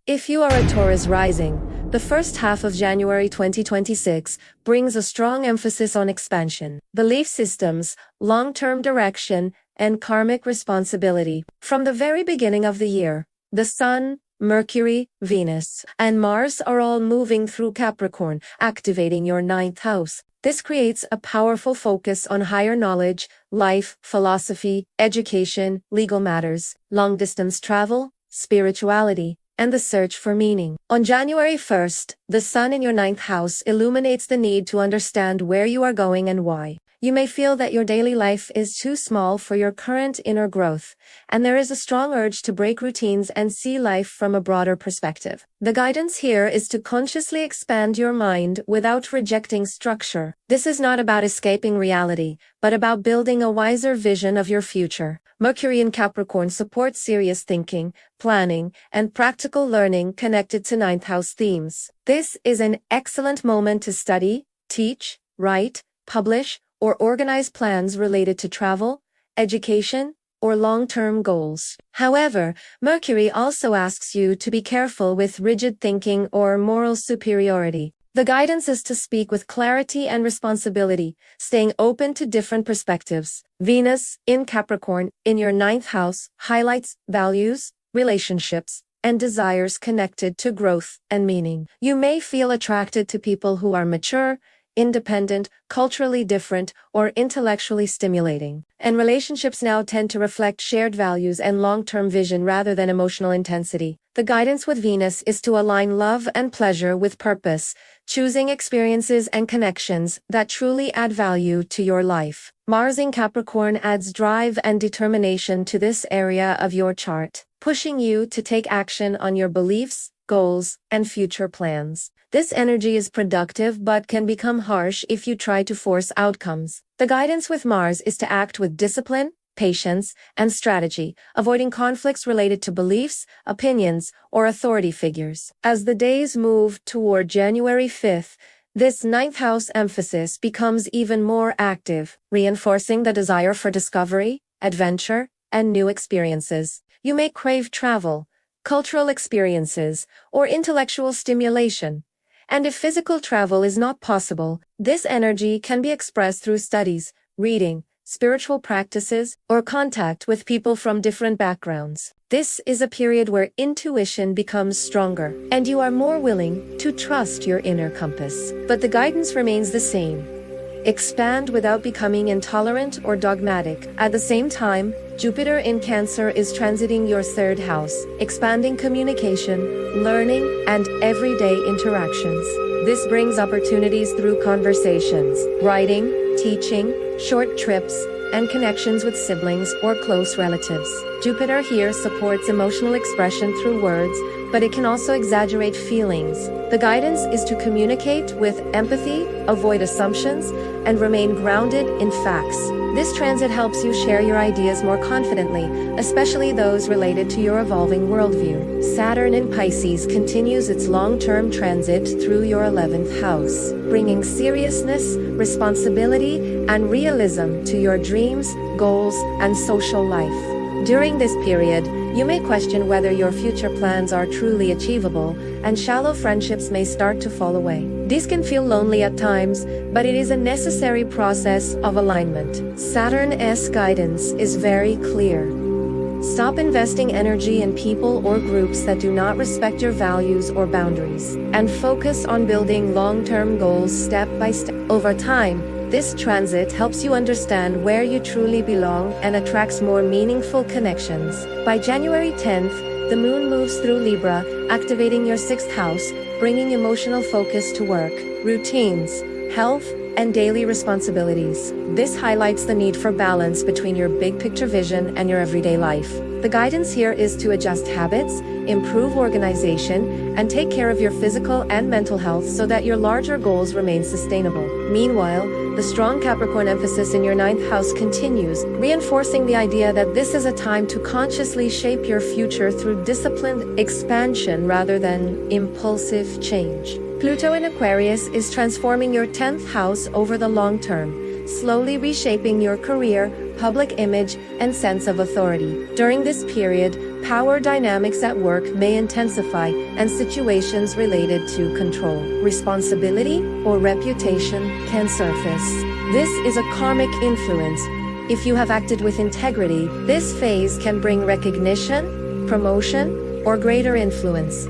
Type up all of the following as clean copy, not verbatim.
If you are a Taurus rising, the first half of January 2026 brings a strong emphasis on expansion, belief systems, long-term direction, and karmic responsibility. From the very beginning of the year, the Sun, Mercury, Venus, and Mars are all moving through Capricorn, activating your ninth house. This creates a powerful focus on higher knowledge, life, philosophy, education, legal matters, long-distance travel, spirituality, and the search for meaning. On January 1st, the Sun in your ninth house illuminates the need to understand where you are going and why. You may feel that your daily life is too small for your current inner growth, and there is a strong urge to break routines and see life from a broader perspective. The guidance here is to consciously expand your mind without rejecting structure. This is not about escaping reality, but about building a wiser vision of your future. Mercury in Capricorn supports serious thinking, planning, and practical learning connected to ninth house themes. This is an excellent moment to study, teach, write, publish, or organize plans related to travel, education, or long-term goals. However, Mercury also asks you to be careful with rigid thinking or moral superiority. The guidance is to speak with clarity and responsibility, staying open to different perspectives. Venus, in Capricorn, in your ninth house, highlights values, relationships, and desires connected to growth and meaning. You may feel attracted to people who are mature, independent, culturally different, or intellectually stimulating. And relationships now tend to reflect shared values and long-term vision rather than emotional intensity. The guidance with Venus is to align love and pleasure with purpose, choosing experiences and connections that truly add value to your life. Mars in Capricorn adds drive and determination to this area of your chart, pushing you to take action on your beliefs, goals, and future plans. This energy is productive but can become harsh if you try to force outcomes. The guidance with Mars is to act with discipline, patience, and strategy, avoiding conflicts related to beliefs, opinions, or authority figures. As the days move toward January 5th, this ninth house emphasis becomes even more active, reinforcing the desire for discovery, adventure, and new experiences. You may crave travel, cultural experiences, or intellectual stimulation. And if physical travel is not possible, this energy can be expressed through studies, reading, spiritual practices, or contact with people from different backgrounds. This is a period where intuition becomes stronger, and you are more willing to trust your inner compass. But the guidance remains the same. Expand without becoming intolerant or dogmatic. At the same time, Jupiter in Cancer is transiting your third house, expanding communication, learning, and everyday interactions. This brings opportunities through conversations, writing, teaching, short trips, and connections with siblings or close relatives. Jupiter here supports emotional expression through words, but it can also exaggerate feelings. The guidance is to communicate with empathy, avoid assumptions, and remain grounded in facts. This transit helps you share your ideas more confidently, especially those related to your evolving worldview. Saturn in Pisces continues its long-term transit through your 11th house, bringing seriousness, responsibility, and realism to your dreams, goals, and social life. During this period, you may question whether your future plans are truly achievable, and shallow friendships may start to fall away. These can feel lonely at times, but it is a necessary process of alignment. Saturn's guidance is very clear. Stop investing energy in people or groups that do not respect your values or boundaries, and focus on building long-term goals step by step. Over time, this transit helps you understand where you truly belong and attracts more meaningful connections. By January 10th, the moon moves through Libra, activating your 6th house, bringing emotional focus to work, routines, health, and daily responsibilities. This highlights the need for balance between your big picture vision and your everyday life. The guidance here is to adjust habits, improve organization, and take care of your physical and mental health so that your larger goals remain sustainable. Meanwhile, the strong Capricorn emphasis in your ninth house continues, reinforcing the idea that this is a time to consciously shape your future through disciplined expansion rather than impulsive change. Pluto in Aquarius is transforming your 10th house over the long term, slowly reshaping your career, public image, and sense of authority. During this period, Power dynamics at work may intensify, and situations related to control, responsibility, or reputation can surface. This is a karmic influence. If you have acted with integrity, this phase can bring recognition, promotion, or greater influence.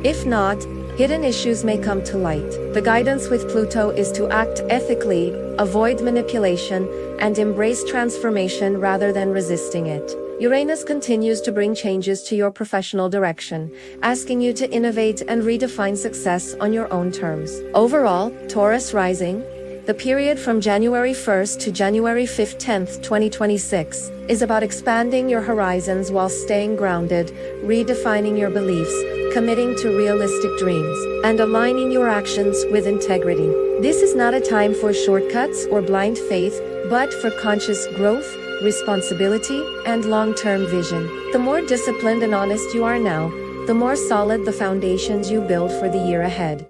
If not, hidden issues may come to light. The guidance with Pluto is to act ethically, avoid manipulation, and embrace transformation rather than resisting it. Uranus continues to bring changes to your professional direction, asking you to innovate and redefine success on your own terms. Overall, Taurus rising, the period from January 1st to January 10th, 2026, is about expanding your horizons while staying grounded, redefining your beliefs, committing to realistic dreams, and aligning your actions with integrity. This is not a time for shortcuts or blind faith, but for conscious growth, responsibility, and long-term vision. The more disciplined and honest you are now, the more solid the foundations you build for the year ahead.